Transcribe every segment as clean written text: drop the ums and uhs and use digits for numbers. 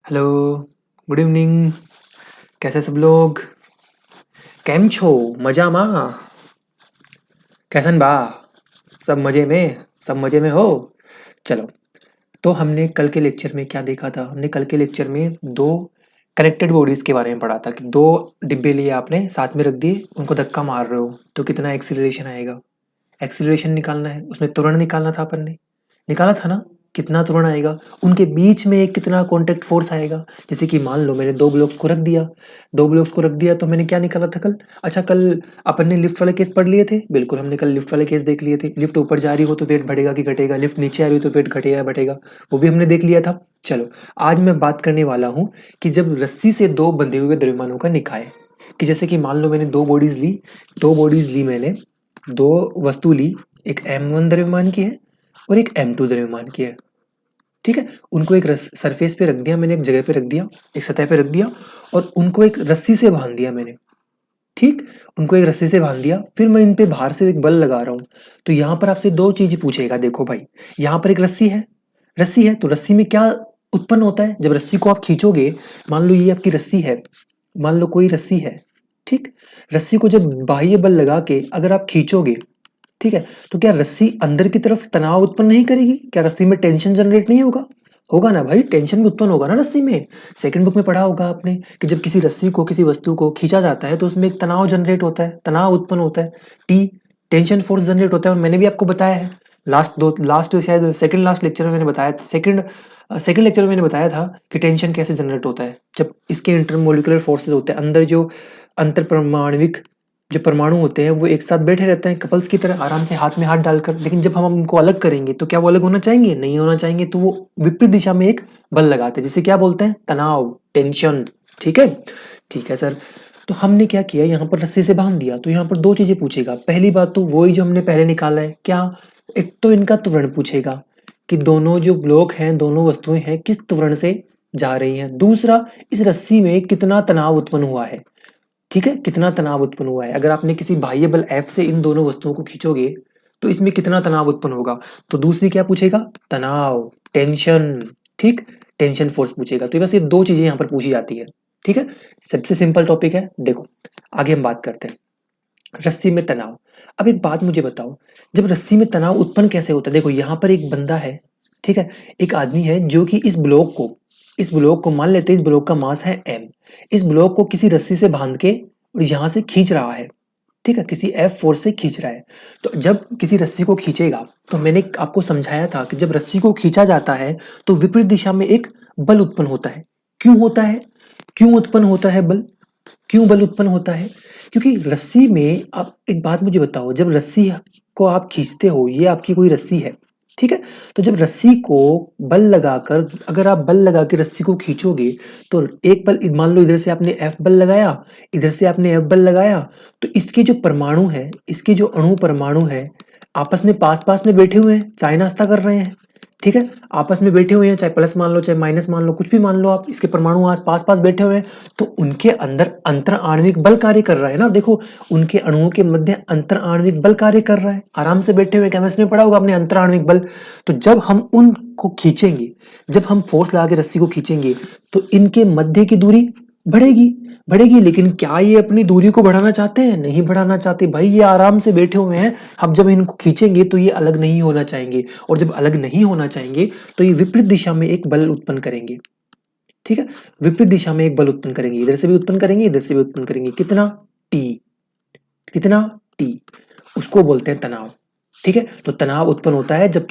Hello, good evening. कैसे सब लोग? केम छो? मजाમાં? कैसन बा? सब मजे में? सब मजे में हो? चलो। तो हमने कल के लेक्चर में क्या देखा था? हमने कल के लेक्चर में दो कनेक्टेड बॉडीज के बारे में पढ़ा था कि दो डिब्बे लिए आपने साथ में रख दिए, उनको धक्का मार रहे हो तो कितना एक्सीलरेशन आएगा। एक्सीलरेशन निकालना है, उसमें त्वरण निकालना था, अपन ने निकाला था ना। कितना त्वरण आएगा, उनके बीच में एक कितना कांटेक्ट फोर्स आएगा। जैसे कि मान लो मैंने दो ब्लॉक्स को रख दिया, दो ब्लॉक्स को रख दिया तो मैंने क्या निकाला था कल? अच्छा, कल अपन ने लिफ्ट वाले केस पढ़ लिए थे। बिल्कुल, हमने कल लिफ्ट वाले केस देख लिए थे। लिफ्ट ऊपर जा रही हो तो वेट बढ़ेगा कि घटेगा, लिफ्ट नीचे आ रही हो तो वेट घटेगा या बढ़ेगा, वो भी हमने देख लिया था। चलो, आज मैं बात करने वाला हूँ कि जब रस्सी से दो बंधे हुए द्रव्यमानों का निकाय, कि जैसे कि मान लो मैंने दो बॉडीज ली मैंने, दो वस्तु ली, एक m1 द्रव्यमान की है और एक m2 द्रव्यमान की है। ठीक है, उनको एक सरफेस पे रख दिया मैंने, एक जगह पे रख दिया, एक सतह पे रख दिया और उनको एक रस्सी से बांध दिया मैंने। ठीक, उनको एक रस्सी से बांध दिया, फिर मैं इन पे बाहर से एक बल लगा रहा हूँ। तो यहाँ पर आपसे दो चीजें पूछेगा। देखो भाई, यहाँ पर एक रस्सी है तो रस्सी में क्या उत्पन्न होता है जब रस्सी को आप खींचोगे? मान लो ये आपकी रस्सी है, मान लो कोई रस्सी है। ठीक, रस्सी को जब बाह्य बल लगा के अगर आप खींचोगे, ठीक है, तो क्या रस्सी अंदर की तरफ तनाव उत्पन्न नहीं करेगी? क्या रस्सी में टेंशन जनरेट नहीं होगा? होगा ना भाई, टेंशन भी उत्पन्न होगा ना रस्सी में। सेकंड बुक में पढ़ा होगा आपने कि जब किसी रस्सी को, किसी वस्तु को खींचा जाता है तो उसमें एक तनाव जनरेट होता है, तनाव उत्पन्न होता है, टी, टेंशन फोर्स जनरेट होता है। और मैंने भी आपको बताया है लास्ट शायद सेकंड लास्ट लेक्चर में मैंने बताया, सेकंड लेक्चर में मैंने बताया था कि टेंशन कैसे जनरेट होता है जब इसके इंटरमोलिकुलर फोर्सेस होते हैं अंदर, जो अंतर परमाणविक जो परमाणु होते हैं वो एक साथ बैठे रहते हैं कपल्स की तरह, आराम से हाथ में हाथ डालकर। लेकिन जब हम उनको अलग करेंगे तो क्या वो अलग होना चाहेंगे? नहीं होना चाहेंगे, तो वो विपरीत दिशा में एक बल लगाते हैं, जिसे क्या बोलते हैं? तनाव, टेंशन। ठीक है, ठीक है सर। तो हमने क्या किया, यहाँ पर रस्सी से बांध दिया तो यहाँ पर दो चीजें पूछेगा। पहली बात तो वही जो हमने पहले निकाला है, क्या? एक तो इनका त्वरण पूछेगा कि दोनों जो ब्लॉक हैं, दोनों वस्तुएं हैं, किस त्वरण से जा रही हैं। दूसरा, इस रस्सी में कितना तनाव उत्पन्न हुआ है। ठीक है, कितना तनाव उत्पन्न हुआ है। अगर आपने किसी बाह्य बल F से इन दोनों वस्तुओं को खींचोगे तो इसमें कितना तनाव उत्पन्न होगा। तो दूसरी क्या पूछेगा? तनाव, टेंशन। ठीक, टेंशन फोर्स पूछेगा। तो बस ये दो चीजें यहाँ पर पूछी जाती है। ठीक है, सबसे सिंपल टॉपिक है। देखो, आगे हम बात करते हैं रस्सी में तनाव। अब एक बात मुझे बताओ, जब रस्सी में तनाव उत्पन्न कैसे होता है? देखो, यहाँ पर एक बंदा है, ठीक है, एक आदमी है जो कि इस ब्लॉक को मान लेते हैं, इस ब्लॉक का मास है m। इस ब्लॉक को किसी रस्सी से बांध के और यहां से खींच रहा है। ठीक है, किसी F फोर्स से खींच रहा है। तो जब किसी रस्सी को खींचेगा, तो मैंने आपको समझाया था कि जब रस्सी को खींचा जाता है तो विपरीत दिशा में एक बल उत्पन्न होता है। क्यों होता है? क्यों उत्पन्न होता है बल? क्यों बल उत्पन्न होता है? क्योंकि रस्सी में, आप एक बात मुझे बताओ, जब रस्सी को आप खींचते हो, ये आपकी कोई रस्सी है, ठीक है, तो जब रस्सी को बल लगाकर, अगर आप बल लगा के रस्सी को खींचोगे तो एक बल, मान लो इधर से आपने F बल लगाया, इधर से आपने F बल लगाया, तो इसके जो परमाणु है, इसके जो अणु परमाणु है, आपस में पास पास में बैठे हुए हैं, चाय नाश्ता कर रहे हैं। ठीक है, आपस में बैठे हुए हैं, चाहे प्लस मान लो चाहे माइनस मान लो, कुछ भी मान लो आप, इसके परमाणु आस पास पास बैठे हुए हैं, तो उनके अंदर अंतर आणविक बल कार्य कर रहा है ना। देखो, उनके अणुओं के मध्य अंतर आणविक बल कार्य कर रहा है, आराम से बैठे हुए। केमिस्ट्री में पढ़ा होगा आपने अंतर आणविक बल। तो जब हम उनको खींचेंगे, जब हम फोर्स लगा के रस्सी को खींचेंगे तो इनके मध्य की दूरी बढ़ेगी, बढ़ेगी। लेकिन क्या ये अपनी दूरी को बढ़ाना चाहते हैं? नहीं बढ़ाना चाहते भाई, ये आराम से बैठे हुए हैं। हम जब इनको खींचेंगे तो ये अलग नहीं होना चाहेंगे, और जब अलग नहीं होना चाहेंगे तो ये विपरीत दिशा में एक बल उत्पन्न करेंगे। ठीक है, विपरीत दिशा में एक बल उत्पन्न करेंगे, इधर से भी उत्पन्न करेंगे, इधर से भी उत्पन्न करेंगे। कितना? टी, कितना? टी, उसको बोलते हैं तनाव। ठीक है, तो तनाव उत्पन्न होता है जब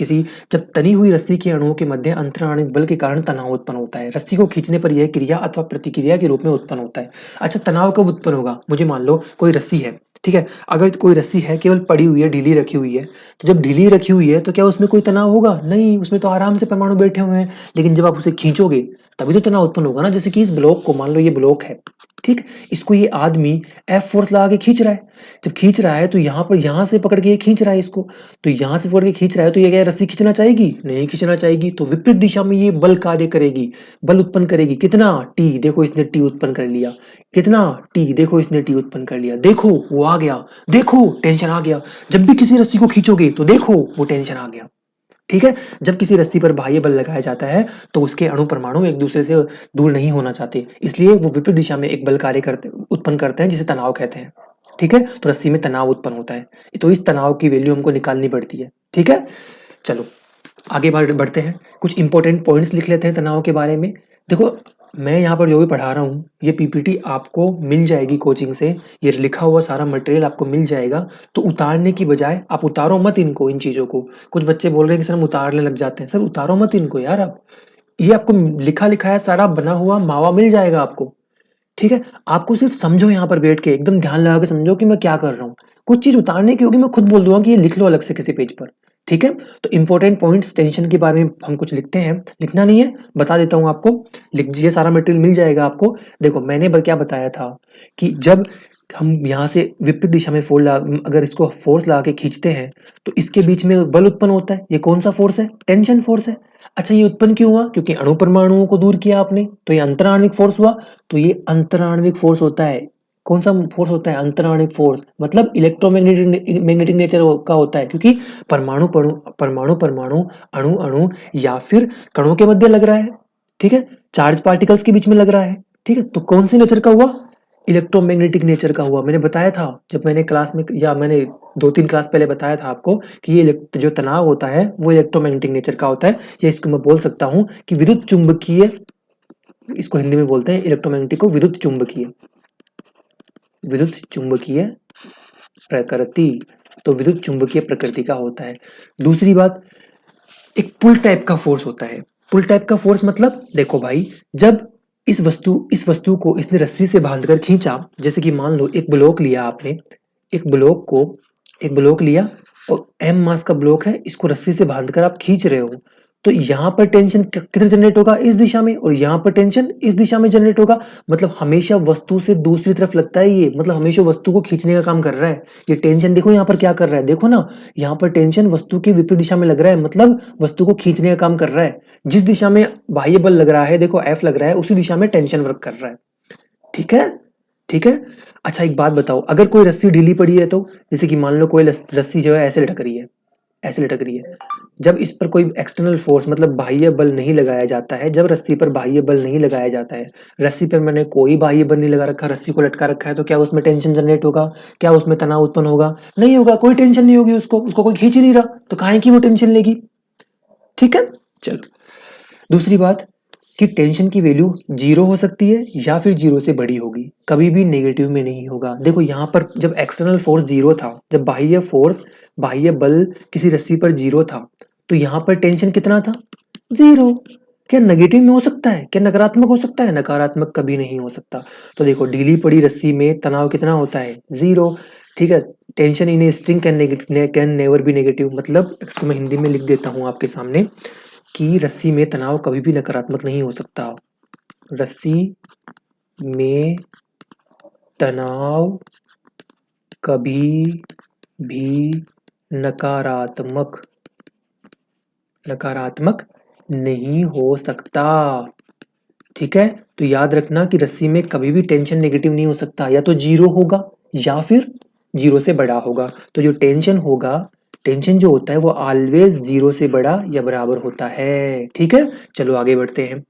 तनी हुई रस्सी के अणुओं के मध्य अंतराणिक बल के कारण तनाव उत्पन्न होता है। रस्सी को खींचने पर यह क्रिया अथवा प्रतिक्रिया के रूप में उत्पन्न होता है। अच्छा, तनाव कब उत्पन्न होगा? मुझे मान लो कोई रस्सी है, ठीक है, अगर कोई रस्सी है केवल पड़ी हुई है, ढीली रखी हुई है, तो जब ढीली रखी हुई है तो क्या उसमें कोई तनाव होगा? नहीं, उसमें तो आराम से परमाणु बैठे हुए हैं। लेकिन जब आप उसे खींचोगे तभी तो तनाव उत्पन्न होगा ना। जैसे कि इस ब्लॉक को, मान लो ये ब्लॉक है, ठीक, इसको ये आदमी F फोर्स लगा के खींच रहा है। जब खींच रहा है तो यहाँ से पकड़ के ये खींच रहा है इसको, तो यहाँ से पकड़ के खींच रहा है तो ये क्या रस्सी खींचना चाहेगी? नहीं खींचना चाहेगी, तो विपरीत दिशा में ये बल कार्य करेगी, बल उत्पन्न करेगी। कितना? टी, देखो इसने टी उत्पन्न कर लिया। कितना? टी, देखो इसने टी उत्पन्न कर लिया। देखो वो आ गया, देखो टेंशन आ गया। जब भी किसी रस्सी को खींचोगे तो देखो वो टेंशन आ गया। ठीक है। जब किसी रस्सी पर बाह्य बल लगाया जाता है तो उसके अणु परमाणु एक दूसरे से दूर नहीं होना चाहते, इसलिए वो विपरीत दिशा में एक बल कार्य उत्पन्न करते हैं जिसे तनाव कहते हैं। ठीक है, तो रस्सी में तनाव उत्पन्न होता है, तो इस तनाव की वैल्यू हमको निकालनी पड़ती है। ठीक है, चलो आगे बढ़ते हैं, कुछ इंपॉर्टेंट पॉइंट्स लिख लेते हैं तनाव के बारे में। देखो मैं यहाँ पर जो भी पढ़ा रहा हूँ ये पीपीटी आपको मिल जाएगी कोचिंग से, ये लिखा हुआ सारा मटेरियल आपको मिल जाएगा, तो उतारने की बजाय आप उतारो मत इनको, इन चीज़ों को। कुछ बच्चे बोल रहे हैं कि सर हम उतारने लग जाते हैं, सर उतारो मत इनको यार आप, ये आपको लिखा लिखाया सारा बना हुआ मावा मिल जाएगा आपको। ठीक है, आपको सिर्फ समझो, यहाँ पर बैठ के एकदम ध्यान लगा के समझो कि मैं क्या कर रहा हूँ। कुछ चीज उतारने की होगी मैं खुद बोल दूंगा कि ये लिख लो अलग से किसी पेज पर। ठीक है, तो इंपॉर्टेंट पॉइंट्स टेंशन के बारे में हम कुछ लिखते हैं, लिखना नहीं है बता देता हूँ आपको, लिख ये सारा मटेरियल मिल जाएगा आपको। देखो मैंने क्या बताया था कि जब हम यहाँ से विपरीत दिशा में अगर इसको फोर्स लगा के खींचते हैं तो इसके बीच में बल उत्पन्न होता है। ये कौन सा फोर्स है? टेंशन फोर्स है। अच्छा ये उत्पन्न क्यों हुआ? क्योंकि अणु परमाणुओं को दूर किया आपने, तो ये अंतराण्विक फोर्स हुआ। तो ये अंतराण्विक फोर्स होता है। कौन सा फोर्स होता है? अंतराण्विक फोर्स, मतलब इलेक्ट्रोमैग्नेटिक नेचर का होता है, क्योंकि परमाणु परमाणु परमाणु अणु अणु या फिर कणों के मध्य लग रहा है। ठीक है, चार्ज पार्टिकल्स के बीच में लग रहा है। ठीक है, तो कौन से नेचर का हुआ? इलेक्ट्रोमैग्नेटिक नेचर का हुआ। मैंने बताया था जब मैंने क्लास में, या मैंने 2-3 क्लास पहले बताया था आपको कि ये जो तनाव होता है वो इलेक्ट्रोमैग्नेटिक नेचर का होता है, या इसको मैं बोल सकता हूँ कि विद्युत चुंबकीय, इसको हिंदी में बोलते हैं इलेक्ट्रोमैग्नेटिक को विद्युत चुंबकीय, विद्युत चुंबकीय प्रकृति। तो विद्युत चुंबकीय प्रकृति का होता है। दूसरी बात, एक पुल टाइप का फोर्स होता है। पुल टाइप का फोर्स मतलब देखो भाई, जब इस वस्तु को इसने रस्सी से बांधकर खींचा, जैसे कि मान लो एक ब्लॉक लिया आपने, एक ब्लॉक लिया और m मास का ब्लॉक है, इसको रस्सी से बांधकर आप खींच रहे हो, तो यहाँ पर टेंशन किधर जनरेट होगा? इस दिशा में, और यहाँ पर टेंशन इस दिशा में जनरेट होगा। मतलब हमेशा वस्तु से दूसरी तरफ लगता है ये, मतलब हमेशा वस्तु को खींचने का काम कर रहा है। ये टेंशन देखो यहाँ पर क्या कर रहा है, देखो ना, यहाँ पर टेंशन वस्तु की विपरीत दिशा में लग रहा है, मतलब वस्तु को खींचने का काम कर रहा है। जिस दिशा में बाह्य बल लग रहा है, देखो F लग रहा है, उसी दिशा में टेंशन वर्क कर रहा है। ठीक है, ठीक है। अच्छा एक बात बताओ, अगर कोई रस्सी ढीली पड़ी है तो, जैसे कि मान लो कोई रस्सी जो है ऐसे लटक रही है, ऐसे लटक रही है, जब इस पर कोई एक्सटर्नल फोर्स मतलब बाह्य बल नहीं लगाया जाता है, जब रस्सी पर बाह्य बल नहीं लगाया जाता है, रस्सी पर मैंने कोई बाह्य बल नहीं लगा रखा, रस्सी को लटका रखा है, तो क्या उसमें टेंशन जनरेट होगा? क्या उसमें तनाव उत्पन्न होगा? नहीं होगा, कोई टेंशन नहीं होगी, उसको कोई खींच ही नहीं रहा, तो काहे की वो टेंशन लेगी? ठीक है, चलो दूसरी बात कि टेंशन की वैल्यू 0 हो सकती है या फिर 0 से बड़ी होगी, कभी भी नेगेटिव में नहीं होगा। देखो यहाँ पर जब एक्सटर्नल फोर्स 0 था, जब बाह्य बल किसी रस्सी पर 0 था, तो यहाँ पर टेंशन कितना था? 0। क्या नेगेटिव में हो सकता है? क्या नकारात्मक हो सकता है? नकारात्मक कभी नहीं हो सकता। तो देखो ढीली पड़ी रस्सी में तनाव कितना होता है? 0। ठीक है, tension in a string can never be negative, मतलब इसको मैं हिंदी में लिख देता हूँ आपके सामने कि रस्सी में तनाव कभी भी नकारात्मक नहीं हो सकता। रस्सी में तनाव कभी भी नकारात्मक नहीं हो सकता। ठीक है, तो याद रखना कि रस्सी में कभी भी टेंशन नेगेटिव नहीं हो सकता, या तो 0 होगा या फिर 0 से बड़ा होगा। तो जो टेंशन होगा, टेंशन जो होता है वो ऑलवेज 0 से बड़ा या बराबर होता है। ठीक है, चलो आगे बढ़ते हैं।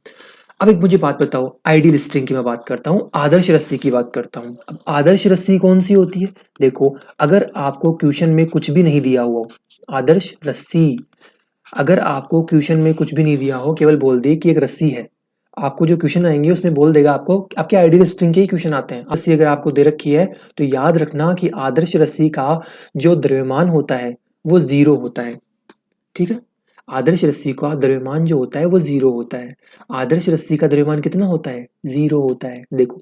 अब एक मुझे बात बताओ, आइडियल स्ट्रिंग की मैं बात करता हूँ, आदर्श रस्सी की बात करता हूँ। अब आदर्श रस्सी कौन सी होती है? देखो अगर आपको क्वेश्चन में कुछ भी नहीं दिया हुआ, आदर्श रस्सी, अगर आपको क्वेश्चन में कुछ भी नहीं दिया हो, केवल बोल दे कि एक रस्सी है, आपको जो क्वेश्चन आएंगे उसमें बोल देगा आपको, आपके आइडियल स्ट्रिंग के ही क्वेश्चन आते हैं। रस्सी अगर आपको दे रखी है तो याद रखना कि आदर्श रस्सी का जो द्रव्यमान होता है वो 0 होता है। ठीक है, आदर्श रस्सी का द्रव्यमान जो होता है वो 0 होता है। आदर्श रस्सी का द्रव्यमान कितना होता है? 0 होता है। देखो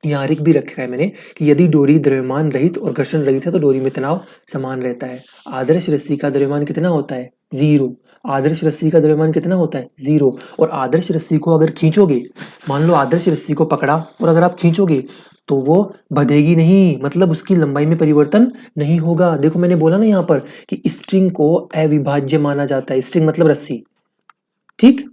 यहाँ लिख भी रखा है मैंने कि यदि डोरी द्रव्यमान रहित और घर्षण रहित है तो डोरी में तनाव समान रहता है। आदर्श रस्सी का द्रव्यमान कितना होता है? 0। आदर्श रस्सी का द्रव्यमान कितना होता है? 0। और आदर्श रस्सी को अगर खींचोगे, मान लो आदर्श रस्सी को पकड़ा और अगर आप खींचोगे तो वो बंधेगी नहीं, मतलब उसकी लंबाई में परिवर्तन नहीं होगा। देखो मैंने बोला ना यहाँ पर कि स्ट्रिंग को अविभाज्य माना जाता है, स्ट्रिंग मतलब रस्सी। ठीक,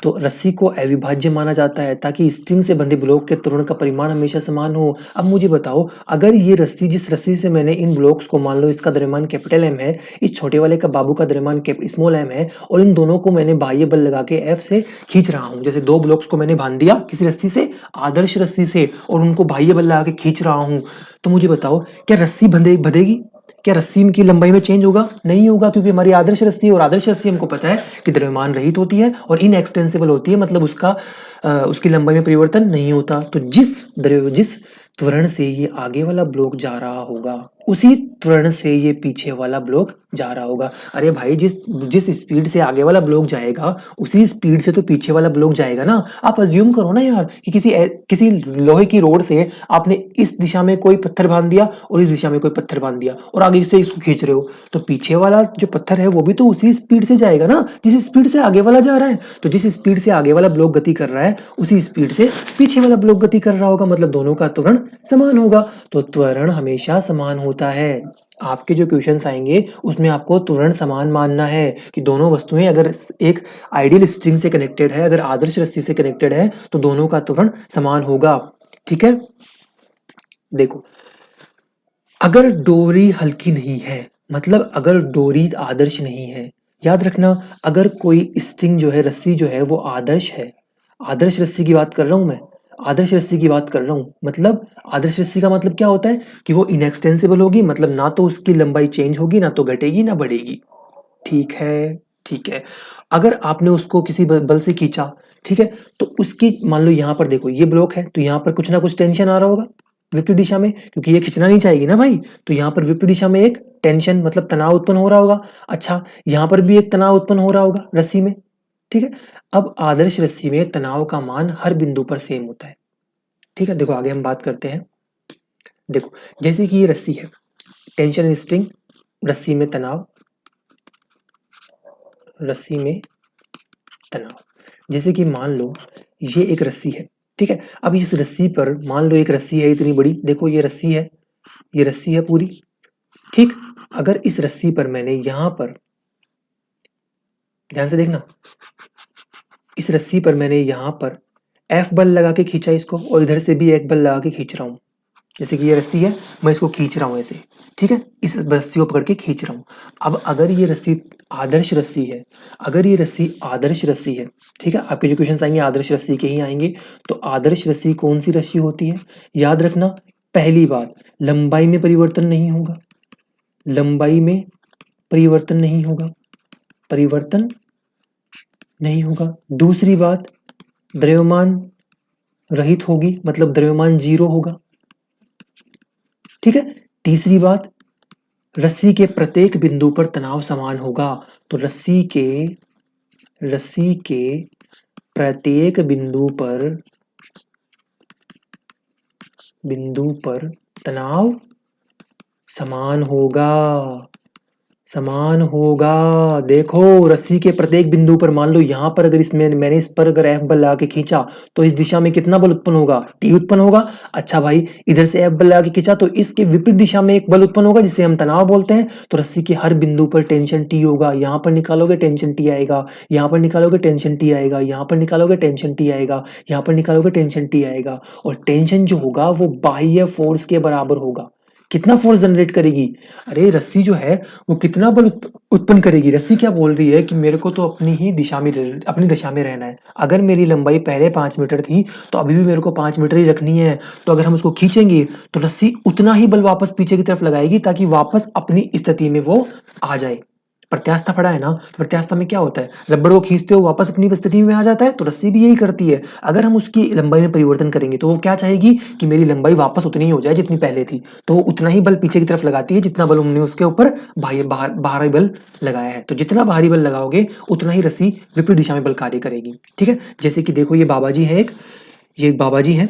तो रस्सी को अविभाज्य माना जाता है ताकि स्ट्रिंग से बंधे ब्लॉक के त्वरण का परिमाण हमेशा समान हो। अब मुझे बताओ, अगर ये रस्सी, जिस रस्सी से मैंने इन ब्लॉक्स को, मान लो इसका द्रव्यमान कैपिटल एम है, इस छोटे वाले का बाबू का द्रव्यमान स्मॉल एम है, और इन दोनों को मैंने बाह्य बल लगा के एफ से खींच रहा हूं, जैसे दो ब्लॉक्स को मैंने बांध दिया किसी रस्सी से, आदर्श रस्सी से, और उनको बाह्य बल लगा के खींच रहा हूं, तो मुझे बताओ क्या रस्सी बंधेगी? क्या रस्सी की लंबाई में चेंज होगा? नहीं होगा, क्योंकि हमारी आदर्श रस्सी है, और आदर्श रस्सी हमको पता है कि द्रव्यमान रहित होती है और इनएक्सटेंसिबल होती है, मतलब उसकी लंबाई में परिवर्तन नहीं होता। तो जिस त्वरण से ये आगे वाला ब्लॉक जा रहा होगा, उसी त्वरण से ये पीछे वाला ब्लॉक जा रहा होगा। अरे भाई, जिस स्पीड से आगे वाला ब्लॉक जाएगा, उसी स्पीड से तो पीछे वाला ब्लॉक जाएगा ना। आप अज्यूम करो ना यार कि किसी लोहे की रोड से आपने इस दिशा में कोई पत्थर बांध दिया और इस दिशा में कोई पत्थर बांध दिया, और आगे से इसको खींच रहे हो, तो पीछे वाला जो पत्थर है वो भी तो उसी स्पीड से जाएगा ना जिस स्पीड से आगे वाला जा रहा है। तो जिस स्पीड से आगे वाला ब्लॉक गति कर रहा है, उसी स्पीड से पीछे वाला ब्लॉक गति कर रहा होगा, मतलब दोनों का त्वरण समान होगा। तो त्वरण हमेशा समान होता है। आपके जो क्वेश्चंस आएंगे उसमें आपको त्वरण समान मानना है कि दोनों वस्तुएं अगर एक आइडियल स्ट्रिंग से कनेक्टेड है, अगर आदर्श रस्सी से कनेक्टेड है, तो दोनों का त्वरण समान होगा। ठीक है, देखो, अगर डोरी हल्की नहीं है, मतलब अगर डोरी आदर्श नहीं है, याद रखना, अगर कोई स्ट्रिंग जो है, रस्सी जो है, वो आदर्श है, आदर्श रस्सी की बात कर रहा हूं मैं, आदर्श रस्सी की बात कर रहा हूं, मतलब आदर्श रस्सी का मतलब क्या होता है कि वो इनएक्सटेंसिबल होगी, मतलब ना तो उसकी लंबाई चेंज होगी, ना तो घटेगी ना बढ़ेगी। ठीक है, ठीक है। अगर आपने उसको किसी बल से खींचा, ठीक है, तो उसकी, मान लो यहां पर देखो ये ब्लॉक है, तो यहां पर कुछ ना कुछ टेंशन आ रहा होगा विपरीत दिशा में, क्योंकि ये खींचना नहीं चाहेगी ना भाई, तो यहां पर विपरीत दिशा में एक टेंशन, मतलब तनाव उत्पन्न हो रहा होगा। अच्छा, यहां पर भी एक तनाव उत्पन्न हो रहा होगा रस्सी में। ठीक है, अब आदर्श रस्सी में तनाव का मान हर बिंदु पर सेम होता है। ठीक है, देखो आगे हम बात करते हैं। देखो, जैसे कि ये रस्सी है, टेंशन स्ट्रिंग, रस्सी में तनाव, रस्सी में तनाव। जैसे कि मान लो ये एक रस्सी है, ठीक है, अब इस रस्सी पर मान लो एक रस्सी है इतनी बड़ी, देखो ये रस्सी है, ये रस्सी है पूरी, ठीक। अगर इस रस्सी पर मैंने यहां पर, ध्यान से देखना, इस रस्सी पर मैंने यहां पर एफ बल लगा के खींचा इसको, और इधर से भी एक बल लगा के खींच रहा हूं, जैसे कि ये रस्सी है, मैं इसको खींच रहा हूं ऐसे, ठीक है, इस रस्सी को पकड़ के खींच रहा हूं। अब अगर ये रस्सी आदर्श रस्सी है, अगर ये रस्सी आदर्श रस्सी है, ठीक है, आपके जो क्वेश्चन आएंगे आदर्श रस्सी के ही आएंगे, तो आदर्श रस्सी कौन सी रस्सी होती है? याद रखना, पहली बात, लंबाई में परिवर्तन नहीं होगा, लंबाई में परिवर्तन नहीं होगा, परिवर्तन नहीं होगा। दूसरी बात, द्रव्यमान रहित होगी, मतलब द्रव्यमान जीरो होगा। ठीक है, तीसरी बात, रस्सी के प्रत्येक बिंदु पर तनाव समान होगा, तो रस्सी के प्रत्येक बिंदु पर तनाव समान होगा, समान होगा। देखो, रस्सी के प्रत्येक बिंदु पर, मान लो यहां पर अगर इसमें मैंने इस पर अगर एफ बल लगा के खींचा, तो इस दिशा में कितना बल उत्पन्न होगा? टी उत्पन्न होगा। अच्छा भाई, इधर से एफ बल लगा के खींचा तो इसके विपरीत दिशा में एक बल उत्पन्न होगा जिसे हम तनाव बोलते हैं, तो रस्सी के हर बिंदु पर टेंशन टी होगा। यहां पर निकालोगे टेंशन टी आएगा, यहां पर निकालोगे टेंशन टी आएगा, यहां पर निकालोगे टेंशन टी आएगा, यहां पर निकालोगे टेंशन टी आएगा, और टेंशन जो होगा वो बाह्य फोर्स के बराबर होगा। कितना फोर्स जनरेट करेगी? अरे रस्सी जो है वो कितना बल उत्पन्न करेगी? रस्सी क्या बोल रही है कि मेरे को तो अपनी दिशा में रहना है। अगर मेरी लंबाई पहले 5 मीटर थी तो अभी भी मेरे को 5 मीटर ही रखनी है, तो अगर हम उसको खींचेंगे तो रस्सी उतना ही बल वापस पीछे की तरफ लगाएगी ताकि वापस अपनी स्थिति में वो आ जाए। प्रत्यास्था पढ़ा है ना, तो प्रत्यास्था में क्या होता है, रबड़ को खींचते हो वापस अपनी स्थिति में आ जाता है, तो रस्सी भी यही करती है। अगर हम उसकी लंबाई में परिवर्तन करेंगे तो वो क्या चाहेगी कि मेरी लंबाई वापस उतनी ही हो जाए जितनी पहले थी, तो वो उतना ही बल पीछे की तरफ लगाती है जितना बल हमने उसके ऊपर बाहरी बल लगाया है। तो जितना भारी बल लगाओगे उतना ही रस्सी विपरीत दिशा में बल कार्य करेगी। ठीक है, जैसे कि देखो ये बाबा जी है, ये एक बाबा जी है,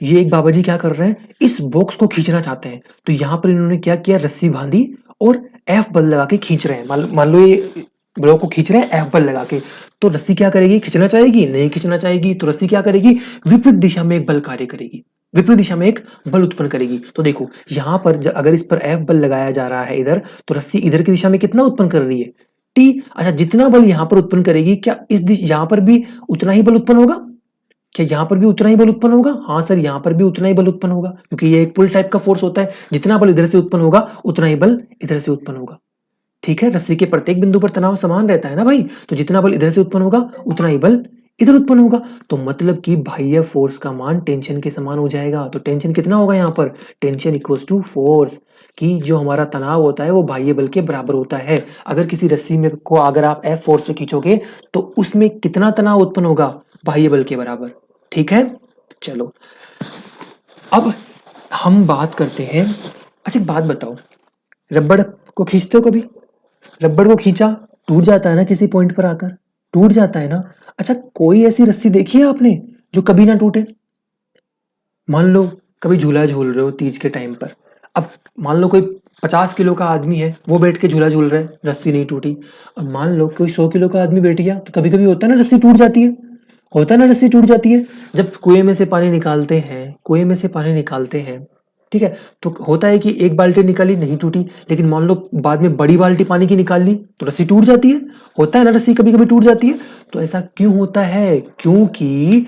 ये एक बाबा जी क्या कर रहे हैं, इस बॉक्स को खींचना चाहते हैं, तो यहां पर इन्होंने क्या किया, रस्सी बांधी और एफ बल लगा के खींच रहे हैं। मान लो ये ब्लॉक को खींच रहे हैं एफ बल लगा के, तो रस्सी क्या करेगी, खींचना चाहेगी? नहीं खींचना चाहेगी, तो रस्सी क्या करेगी, विपरीत दिशा में एक बल कार्य करेगी, विपरीत दिशा में एक बल उत्पन्न करेगी। तो देखो यहां पर अगर इस पर एफ बल लगाया जा रहा है इधर, तो रस्सी इधर की दिशा में कितना उत्पन्न कर रही है, टी, अच्छा जितना बल यहाँ पर उत्पन्न करेगी क्या यहाँ पर भी उतना ही बल उत्पन्न होगा? क्या यहाँ पर भी उतना ही बल उत्पन्न होगा? हाँ सर, यहाँ पर भी उतना ही बल उत्पन्न होगा, क्योंकि ये एक पुल टाइप का फोर्स होता है। जितना बल इधर से उत्पन्न होगा उतना ही बल इधर से उत्पन्न होगा। ठीक है, रस्सी के प्रत्येक बिंदु पर तनाव समान रहता है ना भाई, तो जितना बल इधर से उत्पन्न होगा उतना ही बल इधर उत्पन्न होगा। तो मतलब कि बाह्य फोर्स का मान टेंशन के समान हो जाएगा। तो टेंशन कितना होगा यहाँ पर? टेंशन इक्वल्स टू फोर्स, कि जो हमारा तनाव होता है वो बाह्य बल के बराबर होता है। अगर किसी रस्सी में को अगर आप F फोर्स से खींचोगे तो उसमें कितना तनाव उत्पन्न होगा? बाह्य बल के बराबर। ठीक है, चलो अब हम बात करते हैं। अच्छा एक बात बताओ, रबड़ को खींचते हो कभी? रबड़ को खींचा, टूट जाता है ना किसी पॉइंट पर आकर, टूट जाता है ना। अच्छा कोई ऐसी रस्सी देखी है आपने जो कभी ना टूटे? मान लो कभी झूला झूल रहे हो तीज के टाइम पर, अब मान लो कोई 50 किलो का आदमी है, वो बैठ के झूला झूल रहा है, रस्सी नहीं टूटी। अब मान लो कोई 100 किलो का आदमी बैठ गया, तो कभी कभी होता है ना रस्सी टूट जाती है, होता है ना रस्सी टूट जाती है। जब कुएं में से पानी निकालते हैं, कुएं में से पानी निकालते हैं, ठीक है, तो होता है कि एक बाल्टी निकाली नहीं टूटी, लेकिन मान लो बाद में बड़ी बाल्टी पानी की निकाल ली तो रस्सी टूट जाती है। होता है ना, रस्सी कभी कभी टूट जाती है। तो ऐसा क्यों होता है? क्योंकि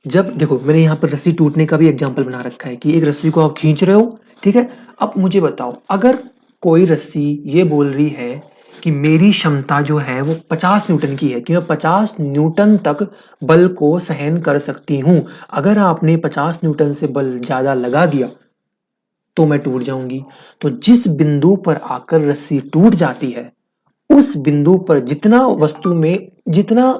जब देखो मैंने यहाँ पर रस्सी टूटने का भी एग्जाम्पल बना रखा है कि एक रस्सी को आप खींच रहे हो, ठीक है। अब मुझे बताओ, अगर कोई रस्सी ये बोल रही है कि मेरी क्षमता जो है वो 50 न्यूटन की है, कि मैं 50 न्यूटन तक बल को सहन कर सकती हूं, अगर आपने 50 न्यूटन से बल ज्यादा लगा दिया तो मैं टूट जाऊंगी। तो जिस बिंदु पर आकर रस्सी टूट जाती है, उस बिंदु पर जितना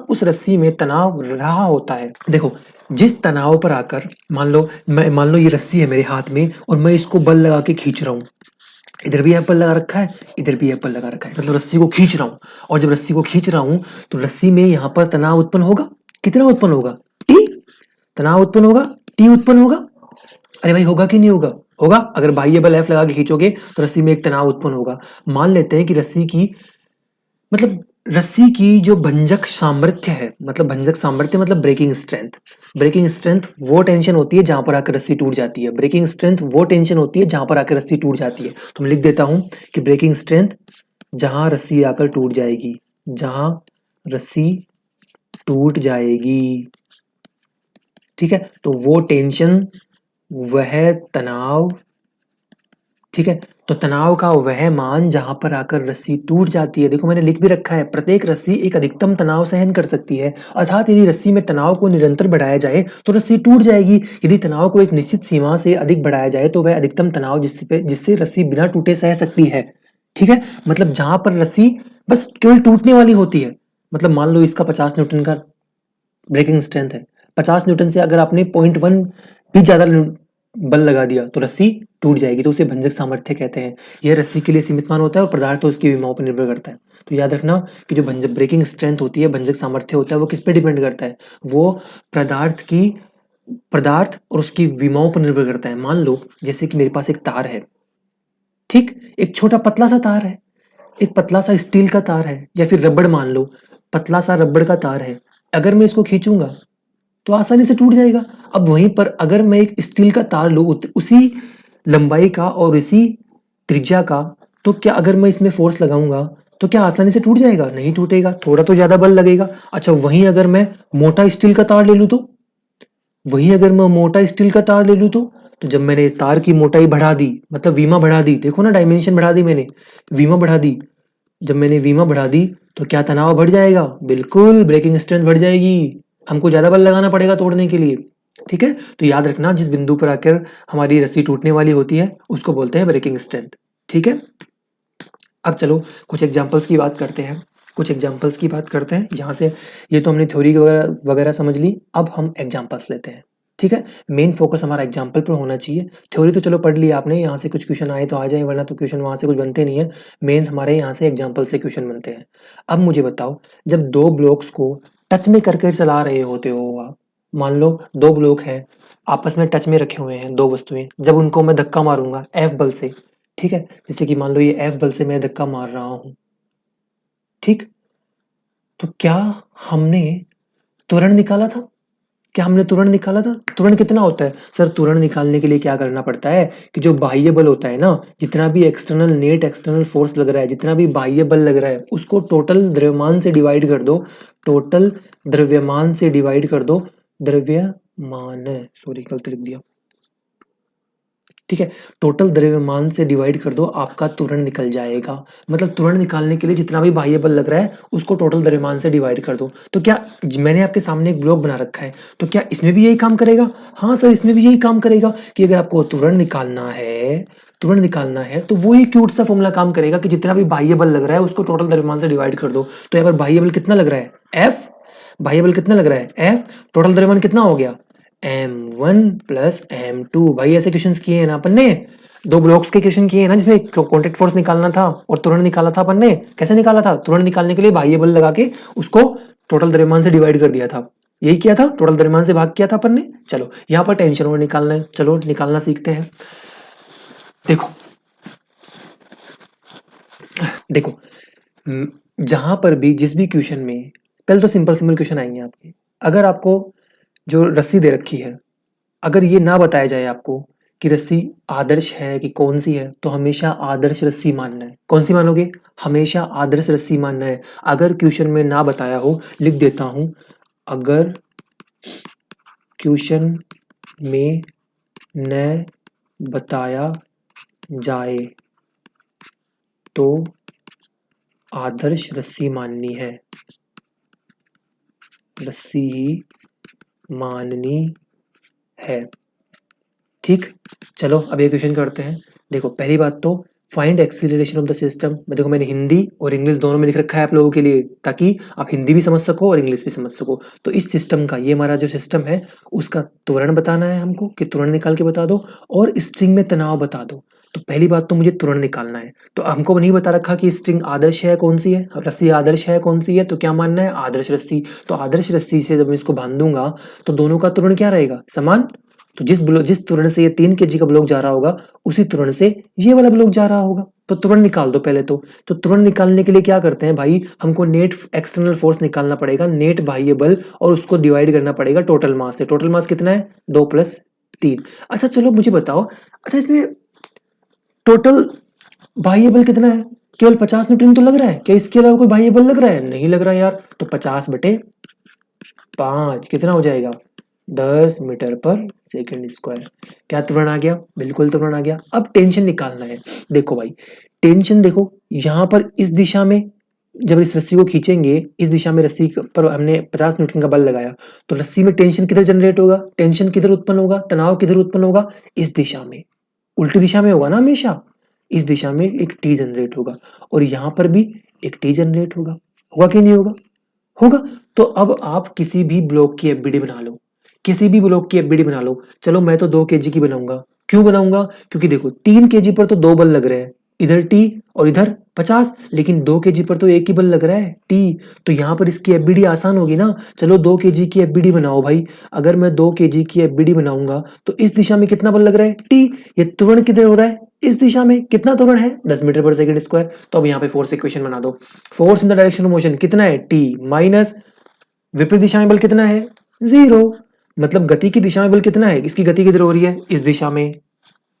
उस रस्सी में तनाव रहा होता है, देखो जिस तनाव पर आकर मान लो ये रस्सी है मेरे हाथ में और मैं इसको बल लगा के खींच रहा हूं, इधर भी एप्पल लगा रखा है, इधर भी एप्पल लगा रखा है, मतलब रस्सी को खींच रहा हूं। और जब रस्सी को खींच रहा हूं तो रस्सी में यहाँ पर तनाव उत्पन्न होगा। कितना उत्पन्न होगा? टी। तनाव उत्पन्न होगा, टी उत्पन्न होगा। अरे भाई होगा कि नहीं होगा? होगा। अगर बाह्य बल F लगा के खींचोगे तो रस्सी में एक तनाव उत्पन्न होगा। मान लेते हैं कि रस्सी की जो भंजक सामर्थ्य है, मतलब भंजक सामर्थ्य मतलब ब्रेकिंग स्ट्रेंथ, ब्रेकिंग स्ट्रेंथ वो टेंशन होती है जहां पर आकर रस्सी टूट जाती है। ब्रेकिंग स्ट्रेंथ वो टेंशन होती है जहां पर आकर रस्सी टूट जाती है। तो मैं लिख देता हूं कि ब्रेकिंग स्ट्रेंथ जहां रस्सी आकर टूट जाएगी, जहां रस्सी टूट जाएगी, ठीक है, तो वो टेंशन, वह तनाव, ठीक है, तो तनाव का वह मान जहां पर आकर रस्सी टूट जाती है। देखो मैंने लिख भी रखा है, प्रत्येक रस्सी एक अधिकतम तनाव सहन कर सकती है, अर्थात यदि रस्सी में तनाव को निरंतर बढ़ाया जाए तो रस्सी टूट जाएगी। यदि तनाव को एक निश्चित सीमा से अधिक बढ़ाया जाए तो वह अधिकतम तनाव जिससे रस्सी बिना टूटे सह सकती है। ठीक है, मतलब जहां पर रस्सी बस केवल टूटने वाली होती है, मतलब मान लो इसका 50 न्यूटन का ब्रेकिंग स्ट्रेंथ है, 50 न्यूटन से अगर आपने 0.1 भी ज्यादा बल लगा दिया तो रस्सी टूट जाएगी, तो उसे भंजक सामर्थ्य कहते हैं। यह रस्सी के लिए सीमित मान होता है और पदार्थ तो उसकी विमाओं पर निर्भर करता है। तो याद रखना कि जो भंजक ब्रेकिंग स्ट्रेंथ होती है, भंजक सामर्थ्य होता है, वो किस पे डिपेंड करता है? वो पदार्थ और उसकी विमाओं पर निर्भर करता है। मान लो जैसे कि मेरे पास एक तार है, ठीक, एक छोटा पतला सा तार है, एक पतला सा स्टील का तार है, या फिर रबड़ मान लो, पतला सा रबड़ का तार है। अगर मैं इसको खींचूंगा तो आसानी से टूट जाएगा। अब वहीं पर अगर मैं एक स्टील का तार लूं उसी लंबाई का और इसी त्रिज्या का, तो क्या अगर मैं इसमें फोर्स लगाऊंगा तो क्या आसानी से टूट जाएगा? नहीं टूटेगा, थोड़ा तो ज्यादा बल लगेगा। अच्छा वहीं अगर मैं मोटा स्टील का तार ले लूं तो, वहीं अगर मैं मोटा स्टील का तार ले लूं तो जब मैंने तार की मोटाई बढ़ा दी, मतलब वीमा बढ़ा दी, देखो ना डायमेंशन बढ़ा दी मैंने, वीमा बढ़ा दी, जब मैंने वीमा बढ़ा दी तो क्या तनाव बढ़ जाएगा? बिल्कुल, ब्रेकिंग स्ट्रेंथ बढ़ जाएगी, हमको ज्यादा बल लगाना पड़ेगा तोड़ने के लिए। ठीक है, तो याद रखना जिस बिंदु पर आकर हमारी रस्सी टूटने वाली होती है उसको बोलते हैं ब्रेकिंग स्ट्रेंथ। ठीक है, अब चलो कुछ एग्जांपल्स की बात करते हैं, कुछ एग्जांपल्स की बात करते हैं यहाँ से। ये तो हमने थ्योरी वगैरह वगैरह समझ ली, अब हम एग्जांपल्स लेते हैं। ठीक है, मेन फोकस हमारा एग्जाम्पल पर होना चाहिए। थ्योरी तो चलो पढ़ ली आपने, यहाँ से कुछ क्वेश्चन आए तो आ जाए, वरना तो क्वेश्चन वहां से कुछ बनते नहीं है। मेन हमारे यहाँ से एग्जाम्पल से क्वेश्चन बनते हैं। अब मुझे बताओ, जब दो ब्लॉक्स को टच में करके चला रहे होते हो आप, मान लो दो ब्लॉक हैं आपस में टच में रखे हुए हैं, दो वस्तुएं, जब उनको मैं धक्का मारूंगा एफ बल से, ठीक है, जैसे कि मान लो ये एफ बल से मैं धक्का मार रहा हूं, ठीक, तो क्या हमने त्वरण निकाला था? क्या हमने त्वरण निकाला था? त्वरण कितना होता है सर? त्वरण निकालने के लिए क्या करना पड़ता है कि जो बाह्य बल होता है ना, जितना भी एक्सटर्नल नेट एक्सटर्नल फोर्स लग रहा है, जितना भी बाह्य बल लग रहा है, उसको टोटल द्रव्यमान से डिवाइड कर दो। टोटल द्रव्यमान से डिवाइड कर दो। द्रव्यमान, सॉरी गलत लिख दिया, ठीक है। टोटल द्रव्यमान से डिवाइड कर दो, आपका त्वरण निकल जाएगा। मतलब त्वरण निकालने के लिए जितना भी बाह्य बल लग रहा है उसको टोटल द्रव्यमान से डिवाइड कर दो। तो क्या मैंने आपके सामने एक ब्लॉक बना रखा है, तो क्या इसमें भी यही काम करेगा? हाँ सर, इसमें भी यही काम करेगा कि अगर आपको त्वरण निकालना है तो वही क्यूट सा फॉर्मूला काम करेगा कि जितना भी बाह्य बल लग रहा है उसको टोटल द्रव्यमान से डिवाइड कर दो। तो यहाँ पर बाह्य बल कितना लग रहा है? एफ। बाह्य बल कितना लग रहा है? एफ। टोटल द्रव्यमान कितना हो गया? m1 plus m2। भाई ऐसे क्वेश्चन किए हैं ना अपन ने, दो ब्लॉक्स के क्वेश्चन किए हैं ना जिसमें कॉन्टैक्ट फोर्स निकालना था और त्वरण निकाला था अपन ने। कैसे निकाला था? त्वरण निकालने के लिए बाह्य बल लगा के उसको टोटल द्रव्यमान से डिवाइड कर दिया था। यही किया था, टोटल द्रव्यमान से भाग किया था अपन ने। चलो यहाँ पर टेंशन और निकालना है, चलो निकालना सीखते हैं। देखो देखो, जहां पर भी जिस भी क्वेश्चन में, पहले तो सिंपल सिंपल क्वेश्चन आएंगे आपके। अगर आपको जो रस्सी दे रखी है, अगर ये ना बताया जाए आपको कि रस्सी आदर्श है कि कौन सी है, तो हमेशा आदर्श रस्सी मानना है। कौन सी मानोगे? हमेशा आदर्श रस्सी मानना है। अगर क्वेश्चन में ना बताया हो, लिख देता हूं, अगर क्वेश्चन में न बताया जाए तो आदर्श रस्सी माननी है, रस्सी ही माननी है। ठीक, चलो अब ये क्वेश्चन करते हैं। देखो पहली बात तो find acceleration of the system. देखो मैंने हिंदी और इंग्लिश दोनों में लिख रखा है आप लोगों के लिए, ताकि आप हिंदी भी समझ सको और इंग्लिश भी समझ सको। तो इस सिस्टम का, ये हमारा जो सिस्टम है उसका त्वरण बताना है हमको, कि त्वरण निकाल के बता दो, और स्ट्रिंग में तनाव बता दो। तो पहली बात तो मुझे त्वरण निकालना है। तो हमको नहीं बता रखा कि स्ट्रिंग आदर्श है कौन सी है, रस्सी आदर्श है कौन सी है, तो क्या मानना है? आदर्श रस्सी। तो आदर्श रस्सी से जब मैं इसको बांधूंगा तो दोनों का त्वरण क्या रहेगा? समान। तो जिस त्वरण से ये 3 kg का ब्लॉक जा रहा होगा, उसी त्वरण से ये वाला ब्लॉक जा रहा होगा। तो त्वरण निकाल दो पहले तो त्वरण निकालने के लिए क्या करते हैं भाई, हमको नेट एक्सटर्नल फोर्स निकालना पड़ेगा, नेट बाह्य बल, और उसको डिवाइड करना पड़ेगा टोटल मास से। टोटल मास कितना है? 2 + 3। अच्छा चलो मुझे बताओ, अच्छा इसमें टोटल बाह्य बल कितना है? केवल 50 न्यूटन तो लग रहा है, क्या इसके अलावा कोई बाह्य बल लग रहा है? नहीं लग रहा यार। तो 50/5 कितना हो जाएगा? 10 मीटर/सेकंड स्क्वायर। क्या त्वरण आ गया? बिल्कुल त्वरण आ गया। अब टेंशन निकालना है। देखो भाई, टेंशन देखो, यहां पर इस दिशा में जब इस रस्सी को खींचेंगे, इस दिशा में रस्सी पर हमने 50 न्यूटन का बल लगाया, तो रस्सी में टेंशन किधर जनरेट होगा? टेंशन किधर उत्पन्न होगा? तनाव किधर उत्पन्न होगा? इस दिशा में। उल्टी दिशा में होगा ना हमेशा। इस दिशा में एक टी जनरेट होगा, और यहां पर भी एक टी जनरेट होगा। होगा कि नहीं होगा? होगा। तो अब आप किसी भी ब्लॉक की एफबीडी बना लो, किसी भी ब्लॉक की एफबीडी बना लो। चलो मैं तो 2 kg की बनाऊंगा। क्यों बनाऊंगा? क्योंकि देखो 3 kg पर तो दो बल लग रहे हैं, इधर टी और इधर 50, लेकिन 2 kg पर तो एक ही बल लग रहा है, टी। तो यहाँ पर इसकी एफबीडी आसान होगी ना। चलो 2 kg की एफबीडी बनाओ भाई। अगर मैं 2 kg की एफबीडी बनाऊंगा तो इस दिशा में कितना बल लग रहा है? टी। ये त्वरण किधर हो रहा है? इस दिशा में। कितना त्वरण है? 10 मीटर/सेकंड स्क्वायर। तो अब यहाँ पे फोर्स इक्वेशन बना दो। Force in the direction of motion कितना है? टी माइनस विपरीत दिशा में बल कितना है? 0। मतलब गति की दिशा में बल कितना है? इसकी गति किधर हो रही है? इस दिशा में।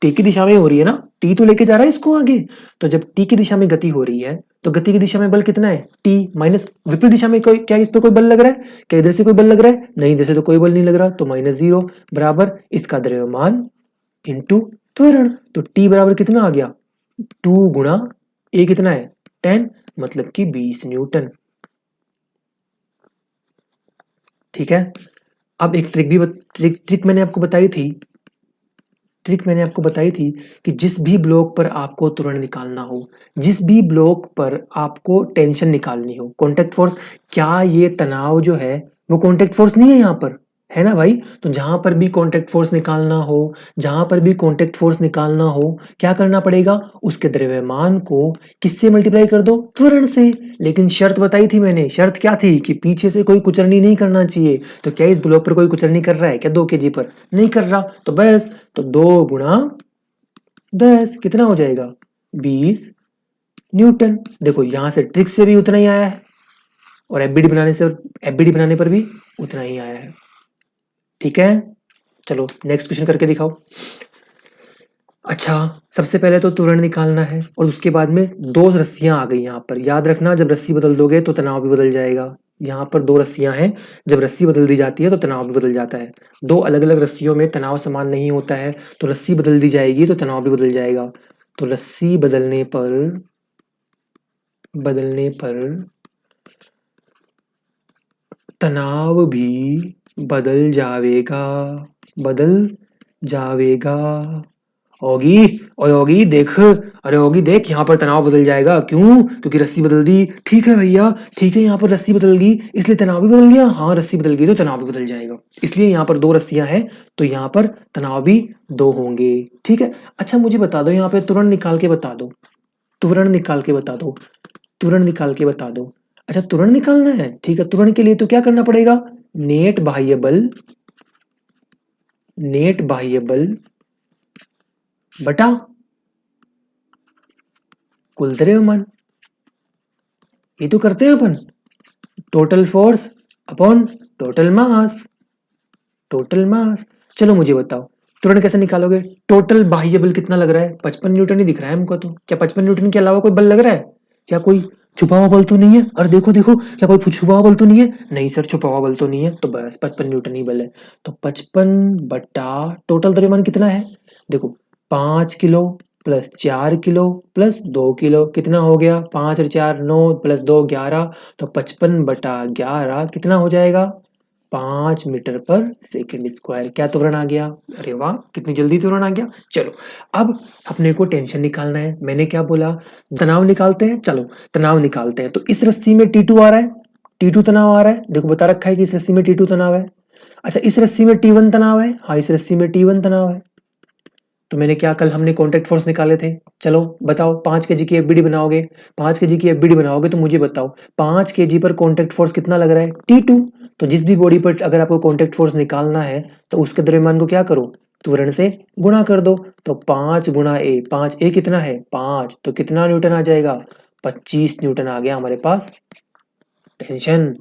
टी की दिशा में हो रही है ना, टी तो लेके जा रहा है इसको आगे। तो जब टी की दिशा में गति हो रही है, तो गति की दिशा में बल कितना है? टी माइनस विपरीत दिशा में कोई, क्या इस पर कोई बल लग रहा है? क्या इधर से कोई बल लग रहा है? नहीं, इधर से तो कोई बल नहीं लग रहा, तो -0 बराबर इसका द्रव्यमान इंटू त्वरण। तो टी बराबर कितना आ गया? 2 गुणा ए कितना है? 10, मतलब कि 20 न्यूटन। ठीक है। अब एक ट्रिक मैंने आपको बताई थी, कि जिस भी ब्लॉक पर आपको त्वरण निकालना हो, जिस भी ब्लॉक पर आपको टेंशन निकालनी हो, कांटेक्ट फोर्स, क्या ये तनाव जो है वो कांटेक्ट फोर्स नहीं है यहाँ पर? है ना भाई। तो जहां पर भी कांटेक्ट फोर्स निकालना हो, क्या करना पड़ेगा? उसके द्रव्यमान को किससे मल्टीप्लाई कर दो? त्वरण से। लेकिन शर्त बताई थी मैंने, शर्त क्या थी? कि पीछे से कोई कुचलनी नहीं करना चाहिए। तो क्या इस ब्लॉक पर कोई कुचलनी कर रहा है क्या 2 kg पर? नहीं कर रहा, तो बस, तो 2 गुणा 10 कितना हो जाएगा? 20 न्यूटन। देखो यहां से ट्रिक से भी उतना ही आया है, और एफबीडी बनाने पर भी उतना ही आया है। ठीक है, चलो नेक्स्ट क्वेश्चन करके दिखाओ। अच्छा, सबसे पहले तो त्वरण निकालना है और उसके बाद में दो रस्सियां आ गई यहाँ पर। याद रखना, जब रस्सी बदल दोगे तो तनाव भी बदल जाएगा। यहाँ पर दो रस्सियां हैं, जब रस्सी बदल दी जाती है तो तनाव भी बदल जाता है। दो अलग अलग रस्सियों में तनाव समान नहीं होता है, तो रस्सी बदल दी जाएगी तो तनाव भी बदल जाएगा। तो रस्सी बदलने पर तनाव भी बदल जावेगा। होगी, ओए होगी देख, अरे होगी देख, यहाँ पर तनाव बदल जाएगा। क्यों? क्योंकि रस्सी बदल दी। ठीक है भैया, ठीक है, यहाँ पर रस्सी बदल गई इसलिए तनाव भी बदल गया। हाँ, रस्सी बदल गई तो तनाव भी बदल जाएगा, इसलिए यहाँ पर दो रस्सियां हैं तो यहाँ पर तनाव भी दो होंगे। ठीक है, अच्छा मुझे बता दो, यहाँ पे त्वरण निकाल के बता दो, त्वरण निकाल के बता दो, त्वरण निकाल के बता दो। अच्छा, त्वरण निकालना है, ठीक है। त्वरण के लिए तो क्या करना पड़ेगा? नेट बाह्य बल बटा कुल द्रव्यमान, ये तो करते हैं अपन। Total force upon total mass. चलो मुझे बताओ, त्वरण कैसे निकालोगे? टोटल बाह्य बल कितना लग रहा है? 55 न्यूटन ही दिख रहा है हमको तो। क्या 55 न्यूटन के अलावा कोई बल लग रहा है? क्या कोई छुपा हुआ बल तो नहीं है? और देखो देखो, क्या कोई छुपा हुआ बल तो नहीं है? नहीं सर, छुपा हुआ बल तो नहीं है, तो बस 55 न्यूटन ही बल है। तो 55 बटा टोटल द्रव्यमान कितना है? देखो, 5 kilo plus 4 kilo plus 2 kilo कितना हो गया? 5 और 4 9 प्लस 2 11। तो 55 बटा 11 कितना हो जाएगा? 5 मीटर पर सेकंड स्क्वायर। क्या त्वरण आ गया? अरे वाह, कितनी जल्दी त्वरण आ गया। चलो, अब अपने को टेंशन निकालना है। मैंने क्या बोला? तनाव निकालते हैं। चलो तनाव निकालते हैं। तो इस रस्सी में T2 आ रहा है, T2 तनाव आ रहा है। देखो बता रखा है कि इस रस्सी में T2 तनाव है। अच्छा, इस रस्सी में T1 तनाव है। हाँ, इस रस्सी में T1 तनाव है। तो मैंने क्या, कल हमने कॉन्टैक्ट फोर्स निकाले थे। चलो बताओ, 5 kg की एफबीडी बनाओगे, 5 kg की एफबीडी बनाओगे तो मुझे बताओ 5 kg पर कॉन्टैक्ट फोर्स कितना लग रहा है? T2। तो जिस भी बॉडी पर अगर आपको कॉन्टैक्ट फोर्स निकालना है तो उसके द्रव्यमान को क्या करो? त्वरण से गुणा कर दो। तो 5 गुणा ए, 5 ए कितना है? 5। तो कितना न्यूटन आ जाएगा? 25 न्यूटन आ गया हमारे पास। टेंशन,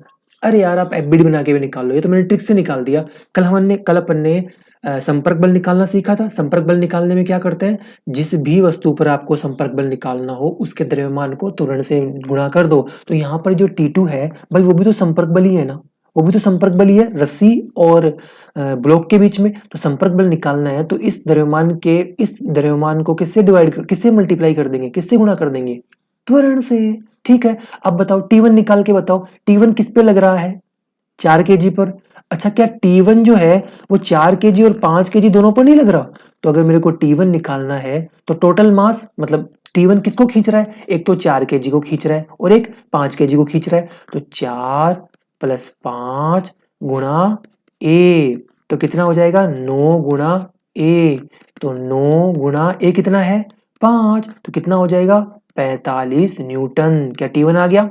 अरे यार आप एफबीडी बना के भी निकाल लो, ये तो मैंने ट्रिक से निकाल दिया। कल अपन ने संपर्क बल निकालना सीखा था। संपर्क बल निकालने में क्या करते हैं? जिस भी वस्तु पर आपको संपर्क बल निकालना हो उसके द्रव्यमान को त्वरण से गुणा कर दो। तो यहाँ पर जो T2 है भाई, वो भी तो संपर्क बल ही है ना, वो भी तो संपर्क बल ही है, रस्सी और ब्लॉक के बीच में। तो संपर्क बल निकालना है तो इस द्रव्यमान को किससे मल्टीप्लाई कर देंगे, किससे गुणा कर देंगे? त्वरण से। ठीक है, अब बताओ T1 निकाल के बताओ, T1 किस पे लग रहा है? 4 kg पर। अच्छा, क्या T1 जो है वो 4 kg और 5 kg दोनों पर नहीं लग रहा? तो अगर मेरे को T1 निकालना है तो टोटल मास मतलब T1 किसको खींच रहा है? एक तो 4 kg को खींच रहा है और एक 5 kg को खींच रहा है। तो 4 प्लस 5 गुणा ए, तो कितना हो जाएगा? 9 गुणा ए। तो 9 गुणा ए कितना है? 5। तो कितना हो जाएगा? 45 न्यूटन। क्या T1 आ गया?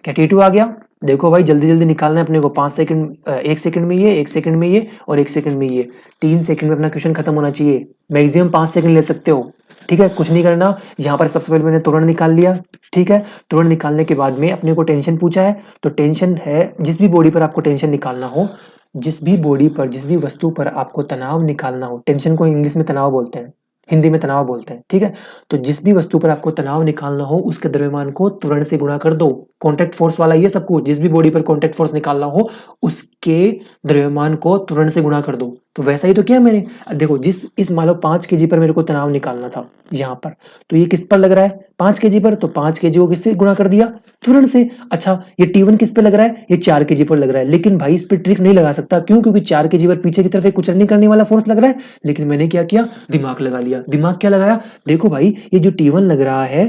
क्या T2 आ गया? देखो भाई, जल्दी जल्दी निकालना है अपने को। 5 सेकंड, 1 सेकंड में ये, 1 सेकंड में ये और 1 सेकंड में ये, 3 सेकंड में अपना क्वेश्चन खत्म होना चाहिए। मैक्सिमम 5 सेकंड ले सकते हो। ठीक है, कुछ नहीं करना। यहाँ पर सबसे पहले मैंने त्वरण निकाल लिया। ठीक है, त्वरण निकालने के बाद में अपने को टेंशन पूछा है। तो टेंशन है, जिस भी बॉडी पर आपको टेंशन निकालना हो, जिस भी बॉडी पर, जिस भी वस्तु पर आपको तनाव निकालना हो, टेंशन को इंग्लिश में तनाव बोलते हैं, हिंदी में तनाव बोलते हैं। ठीक है, तो जिस भी वस्तु पर आपको तनाव निकालना हो उसके द्रव्यमान को त्वरण से गुणा कर दो। कॉन्टैक्ट फोर्स वाला ये सब कुछ, जिस भी बॉडी पर कॉन्टैक्ट फोर्स निकालना हो उसके द्रव्यमान को त्वरण से गुणा कर दो। तो वैसा ही तो किया मैंने। देखो, इस मान लो 5 kg पर मेरे को तनाव निकालना था यहाँ पर, तो ये किस पर लग रहा है? 5 kg पर। तो 5 kg को किससे गुणा कर दिया? त्वरण से। अच्छा, ये T1 किस पे लग रहा है? ये 4 kg पर लग रहा है। लेकिन भाई इस पे ट्रिक नहीं लगा सकता, क्यों? क्योंकि 4 kg पर पीछे की तरफ एक कुचलनी करने वाला फोर्स लग रहा है। लेकिन मैंने क्या किया? दिमाग लगा लिया। दिमाग क्या लगाया? देखो भाई, ये जो T1 लग रहा है,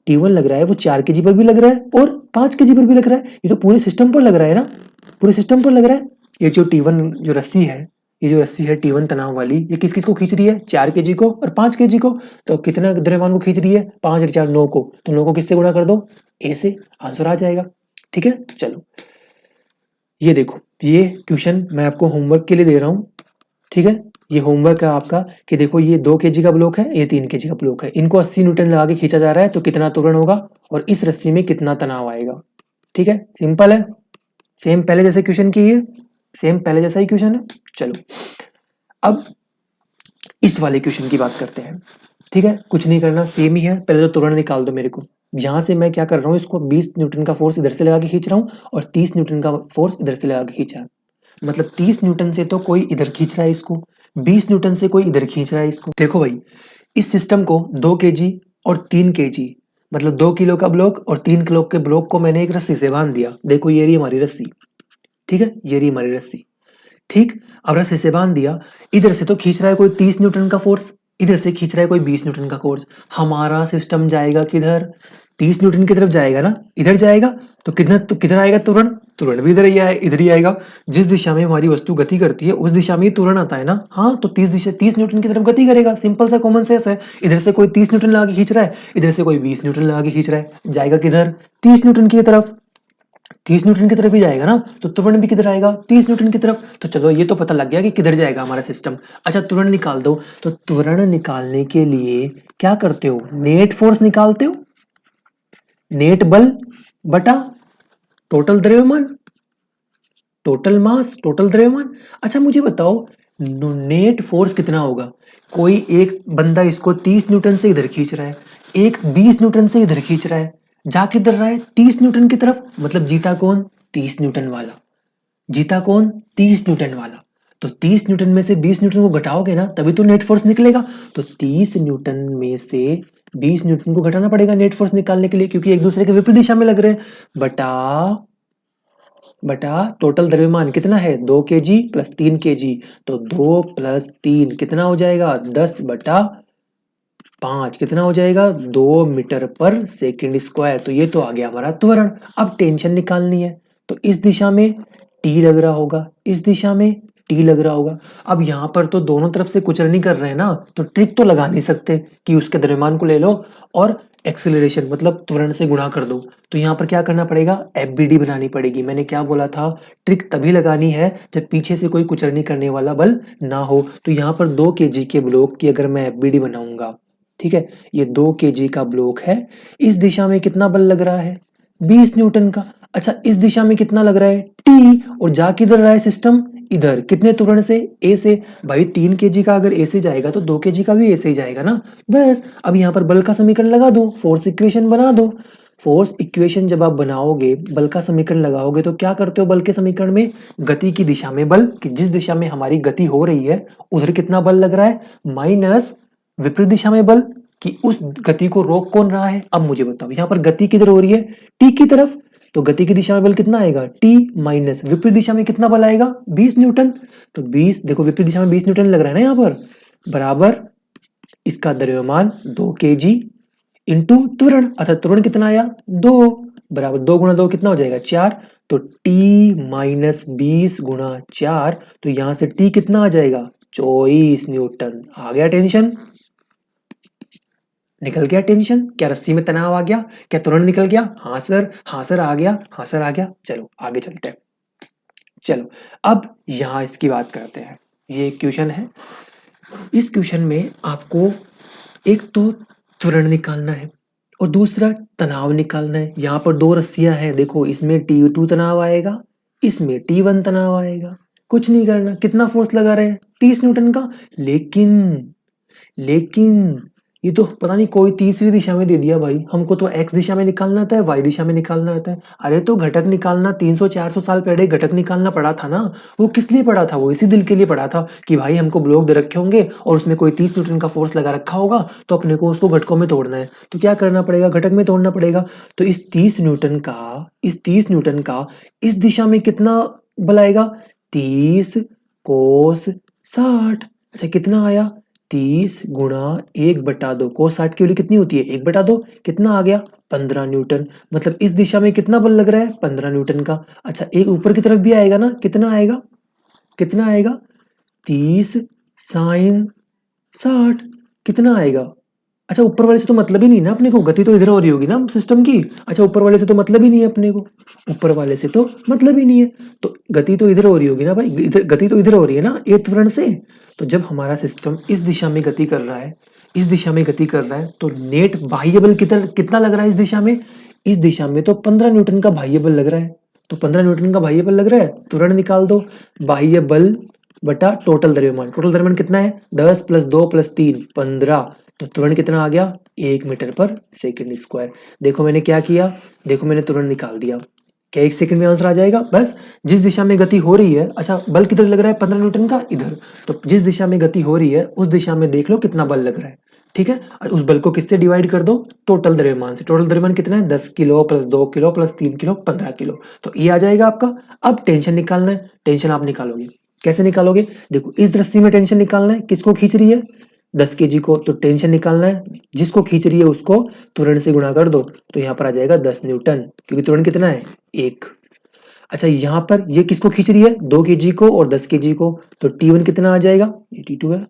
T1 लग रहा है वो 4 kg पर भी लग रहा है और 5 kg पर भी लग रहा है। ये तो पूरे सिस्टम पर लग रहा है ना, पूरे सिस्टम पर लग रहा है। ये जो T1 जो रस्सी है, ये जो रस्सी है T1 तनाव वाली, ये किस किस को खींच रही है? 4 kg को और 5 kg को। तो कितना द्रव्यमान को खींच रही है? 5 और 4 9 को। तो 9 को किससे गुणा कर दो? ए से। आंसर आ जाएगा। ठीक है, चलो ये देखो, ये क्वेश्चन मैं आपको होमवर्क के लिए दे रहा हूँ। ठीक है, ये होमवर्क है आपका कि देखो, ये 2 kg का ब्लॉक है, ये 3 kg का ब्लॉक है, इनको 80 न्यूटन लगा के खींचा जा रहा है तो कितना त्वरण होगा और इस रस्सी में कितना तनाव आएगा। ठीक है, सिंपल है, सेम पहले जैसे क्वेश्चन की है। सेम पहले जैसा ही क्वेश्चन है। चलो अब इस वाले क्वेश्चन की बात करते हैं। ठीक है, कुछ नहीं करना, सेम ही है। पहले तो त्वरण निकाल दो मेरे को। यहां से मैं क्या कर रहा हूँ, इसको 20 न्यूटन का फोर्स इधर से लगा के खींच रहा हूँ और 30 न्यूटन का फोर्स इधर से लगा के खींच रहा है। मतलब 30 न्यूटन से तो कोई इधर खींच रहा है इसको, 20 न्यूटन से कोई इधर खींच रहा है इसको। देखो भाई, इस सिस्टम को 2 kg और 3 kg, मतलब 2 किलो का ब्लॉक और 3 किलो के ब्लॉक को मैंने एक रस्सी से बांध दिया। देखो ये रही हमारी रस्सी, ठीक है, ये रही हमारी रस्सी। ठीक, अब रस्सी से बांध दिया। इधर से तो खींच रहा है कोई 30 न्यूटन का फोर्स, इधर से खींच रहा है कोई 20 न्यूटन का फोर्स। हमारा सिस्टम जाएगा किधर, 30 न्यूटन की तरफ जाएगा ना, इधर जाएगा। तो किधर आएगा त्वरण, त्वरण भी इधर ही आएगा। जिस दिशा में हमारी वस्तु गति करती है उस दिशा में ही त्वरण आता है ना। हाँ, तो 30 न्यूटन की तरफ गति करेगा, सिंपल सा कॉमन सेंस है। इधर से कोई 30 न्यूटन लगा के खींच रहा है, इधर से कोई 20 न्यूटन लगा के खींच रहा है, जाएगा किधर, 30 न्यूटन की तरफ। 30 न्यूटन की तरफ ही जाएगा ना, तो त्वरण भी किधर आएगा, 30 न्यूटन की तरफ। तो चलो ये तो पता लग गया कि किधर जाएगा हमारा सिस्टम। अच्छा त्वरण निकाल दो। तो त्वरण निकालने के लिए क्या करते हो, नेट फोर्स निकालते हो, नेट बल बटा टोटल द्रव्यमान, टोटल मास, टोटल द्रव्यमान। अच्छा मुझे बताओ, नेट फोर्स कितना होगा। कोई एक बंदा इसको 30 न्यूटन से इधर खींच रहा है, एक 20 न्यूटन से इधर खींच रहा है, जा किधर रहा है, 30 न्यूटन की तरफ। मतलब जीता कौन, 30 न्यूटन वाला। जीता कौन, 30 न्यूटन वाला। तो 30 न्यूटन में से 20 न्यूटन को घटाओगे ना, तभी तो नेट फोर्स निकलेगा। तो 30 न्यूटन में से 20 न्यूटन को घटाना पड़ेगा नेट फोर्स निकालने के लिए, क्योंकि एक दूसरे के विपरीत दिशा में लग रहे हैं। बटा बटा टोटल द्रव्यमान कितना है, 2 kg प्लस 3 kg। तो 2 प्लस 3 कितना हो जाएगा, 10/5 कितना हो जाएगा, 2 मीटर पर सेकंड स्क्वायर। तो ये तो आ गया हमारा त्वरण। अब टेंशन निकालनी है, तो इस दिशा में टी लग रहा होगा, इस दिशा में टी लग रहा होगा। अब यहाँ पर तो दोनों तरफ से कुचलनी कर रहे हैं ना, तो ट्रिक तो लगा नहीं सकते कि उसके द्रव्यमान को ले लो और एक्सेलरेशन मतलब त्वरण से गुणा कर दो। तो यहाँ पर क्या करना पड़ेगा, एफबीडी बनानी पड़ेगी। मैंने क्या बोला था, ट्रिक तभी लगानी है जब पीछे से कोई कुचलनी करने वाला बल ना हो। तो यहाँ पर 2 kg के ब्लॉक की अगर मैं एफबीडी बनाऊंगा, ठीक है, ये 2 kg का ब्लॉक है, इस दिशा में कितना बल लग रहा है, 20 न्यूटन का। अच्छा इस दिशा में कितना लग रहा है, टी, और जा किधर रहा है सिस्टम, इधर, कितने त्वरण से, ए से। भाई 3 kg का अगर ए से जाएगा तो 2 kg का भी ए से ही जाएगा ना। बस अब यहाँ पर बल का समीकरण लगा दो, फोर्स इक्वेशन बना दो। फोर्स इक्वेशन जब आप बनाओगे, बल का समीकरण लगाओगे, तो क्या करते हो बल के समीकरण में, गति की दिशा में बल, कि जिस दिशा में हमारी गति हो रही है उधर कितना बल लग रहा है, माइनस विपरीत दिशा में बल, कि उस गति को रोक कौन रहा है। अब मुझे बताओ यहाँ पर गति किधर हो रही है, टी की तरफ। तो गति की दिशा में बल कितना आएगा, टी, माइनस विपरीत दिशा में कितना बल आएगा, 20 न्यूटन। तो 20, देखो विपरीत दिशा में 20 न्यूटन लग रहा है ना यहाँ पर, बराबर इसका द्रव्यमान 2 kg इंटू त्वरण, अर्थात त्वरण कितना आया, 2, बराबर 2 गुणा 2 कितना हो जाएगा, 4। तो t माइनस 20 गुणा 4, तो यहां से t कितना आ जाएगा, 24 न्यूटन। आ गया टेंशन, निकल गया टेंशन। क्या रस्सी में तनाव आ गया, क्या त्वरण निकल गया, हाँ सर, हाँ सर आ गया, हाँ सर आ गया। चलो आगे चलते हैं। चलो अब यहां इसकी बात करते हैं। ये एक क्वेश्चन है, इस क्वेश्चन में आपको एक तो त्वरण निकालना है और दूसरा तनाव निकालना है। यहाँ पर 2 रस्सियां हैं, देखो इसमें T2 तनाव आएगा, इसमें T1 तनाव आएगा। कुछ नहीं करना, कितना फोर्स लगा रहे हैं, 30 न्यूटन का। लेकिन लेकिन ये तो पता नहीं कोई तीसरी दिशा में दे दिया भाई, हमको तो x दिशा में निकालना आता है, y दिशा में निकालना आता है। अरे तो घटक निकालना 300-400 साल पहले घटक निकालना पड़ा था ना। वो किस लिए पड़ा था, वो इसी दिल के लिए पड़ा था कि भाई हमको ब्लॉक दे रखे होंगे और उसमें कोई 30 न्यूटन का फोर्स लगा रखा होगा, तो अपने को उसको घटकों में तोड़ना है। तो क्या करना पड़ेगा, घटक में तोड़ना पड़ेगा। तो इस 30 न्यूटन का इस दिशा में कितना बल आएगा, 30 कोस 60। अच्छा कितना आया, 30 गुणा 1/2, कोस 60 की वैल्यू कितनी होती है, 1/2, कितना आ गया, 15 न्यूटन। मतलब इस दिशा में कितना बल लग रहा है, 15 न्यूटन का। अच्छा एक ऊपर की तरफ भी आएगा ना, कितना आएगा, कितना आएगा, 30 साइन 60, कितना आएगा। अच्छा ऊपर वाले से तो मतलब ही नहीं ना अपने को, गति तो इधर हो रही होगी ना सिस्टम की। अच्छा ऊपर वाले से तो मतलब ही नहीं है अपने को, ऊपर वाले से तो मतलब ही नहीं है। तो गति तो इधर हो रही होगी ना भाई, इधर गति तो इधर हो रही है ना, ए त्वरण से। तो जब हमारा सिस्टम इस दिशा में गति कर रहा है, इस दिशा में गति कर रहा है, तो नेट बाह्य बल कितना कितना लग रहा है इस दिशा में, इस दिशा में तो 15 न्यूटन का बाह्य बल लग रहा है। तो 15 न्यूटन का बाह्य बल लग रहा है, त्वरण निकाल दो। बाह्य बल बटा टोटल द्रव्यमान। टोटल द्रव्यमान कितना है? 10 प्लस 2 प्लस 3 15। तो त्वरण कितना आ गया? 1 मीटर पर सेकंड स्क्वायर। देखो मैंने क्या किया, देखो मैंने त्वरण निकाल दिया। क्या 1 सेकंड में आंसर आ जाएगा? बस जिस दिशा में गति हो रही है, अच्छा बल किधर लग रहा है 15 न्यूटन का? इधर। तो जिस दिशा में गति हो रही है उस दिशा में देख लो कितना बल लग रहा है। ठीक है, उस बल को किससे डिवाइड कर दो? टोटल द्रव्यमान से। टोटल द्रव्यमान कितना है? 10 kilo plus 2 kilo plus 3 kilo 15 kilo. तो ये आ जाएगा आपका। अब टेंशन निकालना है। टेंशन आप निकालोगे, कैसे निकालोगे? देखो इस दृष्टि में टेंशन निकालना है, किसको खींच रही है? 10 केजी को। तो टेंशन निकालना है, जिसको खींच रही है उसको त्वरण से गुणा कर दो। तो यहाँ पर आ जाएगा 10 न्यूटन, क्योंकि त्वरण कितना है? 1। अच्छा यहाँ पर ये किसको खींच रही है? 2 केजी को और 10 केजी को। तो T1 कितना आ जाएगा? ये T2 है।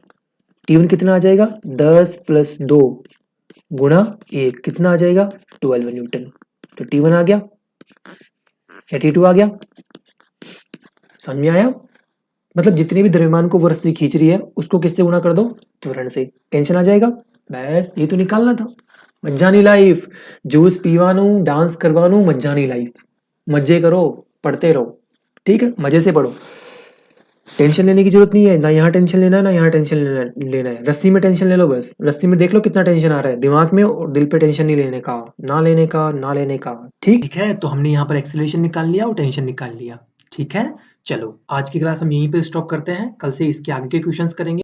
T1 कितना आ जाएगा? 10 प्लस 2 गुणा 1 कितना आ जाएगा? 12 न्यूटन। तो T1 आ गया या T2 आ गया? समझ में आया? मतलब जितने भी द्रव्यमान को वो रस्सी खींच रही है उसको किससे गुणा कर दो? त्वरण से। टेंशन आ जाएगा। बस ये तो निकालना था। मज्जानी लाइफ, जूस पीवानू, डांस करवानू, मज्जानी लाइफ। मजे करो, पढ़ते रहो। ठीक है, मजे से पढ़ो। टेंशन लेने की जरूरत नहीं है, ना यहाँ टेंशन लेना है ना यहाँ टेंशन लेना है। रस्सी में टेंशन ले लो बस। रस्सी में देख लो कितना टेंशन आ रहा है दिमाग में, और दिल पे टेंशन नहीं लेने का, ना लेने का, ना लेने का। ठीक है, तो हमने यहाँ पर एक्सेलरेशन निकाल लिया और टेंशन निकाल लिया। ठीक है, चलो आज की क्लास हम यहीं पे स्टॉप करते हैं। कल से इसके आगे के क्वेश्चंस करेंगे।